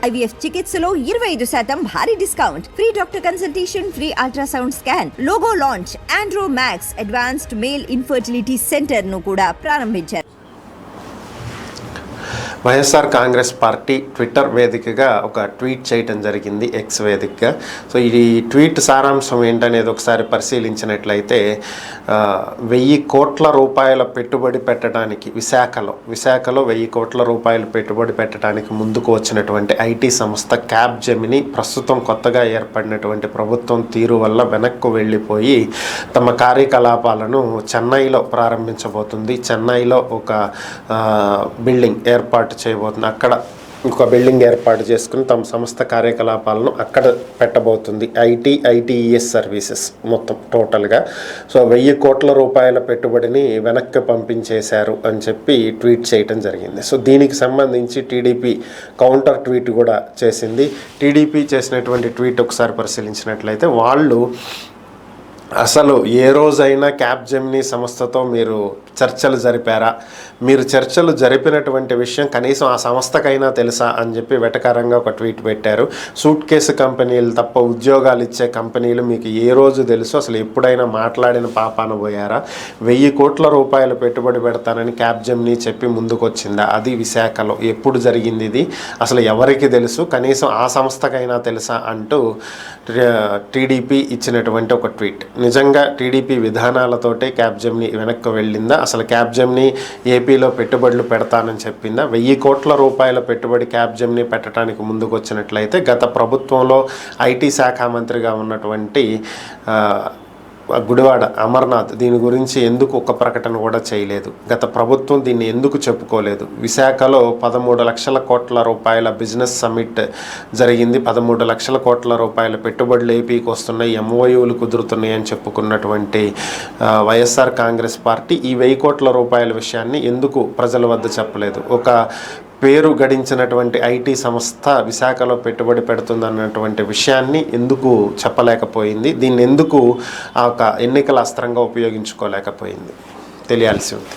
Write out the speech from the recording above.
IVF చికిత్సలో 25% భారీ discount, free doctor consultation, free ultrasound scan, logo launch, Andro max advanced male infertility centre ను కూడా ప్రారంభించారు. YSR Congress party Twitter వేదికగా ఒక ట్వీట్ చేయటం జరిగింది, ఎక్స్ వేదికగా. సో ఈ ట్వీట్ సారాంశం ఏంటనేది ఒకసారి పరిశీలించినట్లయితే 1000 కోట్ల రూపాయల పెట్టుబడి పెట్టడానికి విశాఖలో 1000 కోట్ల రూపాయలు పెట్టుబడి పెట్టడానికి ముందుకు వచ్చినటువంటి ఐటీ సంస్థ క్యాప్జెమిని ప్రస్తుతం కొత్తగా ఏర్పడినటువంటి ప్రభుత్వం తీరు వల్ల వెనక్కు వెళ్ళిపోయి తమ కార్యకలాపాలను చెన్నైలో ప్రారంభించబోతుంది. చెన్నైలో ఒక బిల్డింగ్ ఏర్పాటు చేయబోతుంది. అక్కడ ఇంకొక బిల్డింగ్ ఏర్పాటు చేసుకుని తమ సంస్థ కార్యకలాపాలను అక్కడ పెట్టబోతుంది. ఐటీఈఎస్ సర్వీసెస్ మొత్తం టోటల్గా. సో 1000 కోట్ల రూపాయల పెట్టుబడిని వెనక్కి పంపించేశారు అని చెప్పి ట్వీట్ చేయటం జరిగింది. సో దీనికి సంబంధించి టీడీపీ కౌంటర్ ట్వీట్ కూడా చేసింది. టీడీపీ చేసినటువంటి ట్వీట్ ఒకసారి పరిశీలించినట్లయితే వాళ్ళు అసలు ఏ రోజైనా క్యాప్జెమిని సంస్థతో మీరు చర్చలు జరిపారా, మీరు చర్చలు జరిపినటువంటి విషయం కనీసం ఆ సంస్థకైనా తెలుసా అని చెప్పి వెటకారంగా ఒక ట్వీట్ పెట్టారు. సూట్ కేసు కంపెనీలు తప్ప ఉద్యోగాలు ఇచ్చే కంపెనీలు మీకు ఏ రోజు తెలుసు, అసలు ఎప్పుడైనా మాట్లాడిన పాపాన పోయారా? 1000 కోట్ల రూపాయలు పెట్టుబడి పెడతానని క్యాప్జెమిని చెప్పి ముందుకొచ్చిందా? అది విశాఖలో ఎప్పుడు జరిగింది ఇది? అసలు ఎవరికి తెలుసు, కనీసం ఆ సంస్థకైనా తెలుసా అంటూ టీడీపీ ఇచ్చినటువంటి ఒక ట్వీట్. నిజంగా టీడీపీ విధానాలతోటే క్యాప్జెమిని వెనక్కి వెళ్ళిందా? అసలు క్యాప్జెమిని ఏపీలో పెట్టుబడులు పెడతానని చెప్పిందా? 1000 కోట్ల రూపాయల పెట్టుబడి క్యాప్జెమిని పెట్టడానికి ముందుకు వచ్చినట్లయితే గత ప్రభుత్వంలో ఐటీ శాఖ మంత్రిగా ఉన్నటువంటి గుడివాడ అమర్నాథ్ దీని గురించి ఎందుకు ఒక ప్రకటన కూడా చేయలేదు? గత ప్రభుత్వం దీన్ని ఎందుకు చెప్పుకోలేదు? విశాఖలో 13 లక్షల కోట్ల రూపాయల బిజినెస్ సమ్మిట్ జరిగింది. 13 లక్షల కోట్ల రూపాయల పెట్టుబడులు ఏపీకి వస్తున్నాయి, ఎంఓయూలు కుదురుతున్నాయి అని చెప్పుకున్నటువంటి వైఎస్ఆర్ కాంగ్రెస్ పార్టీ ఈ 1000 కోట్ల రూపాయల విషయాన్ని ఎందుకు ప్రజల వద్ద చెప్పలేదు? ఒక పేరు గడించినటువంటి ఐటీ సంస్థ విశాఖలో పెట్టుబడి పెడుతుందన్నటువంటి విషయాన్ని ఎందుకు చెప్పలేకపోయింది? దీన్ని ఎందుకు ఒక ఎన్నికల అస్త్రంగా ఉపయోగించుకోలేకపోయింది? తెలియాల్సి ఉంది.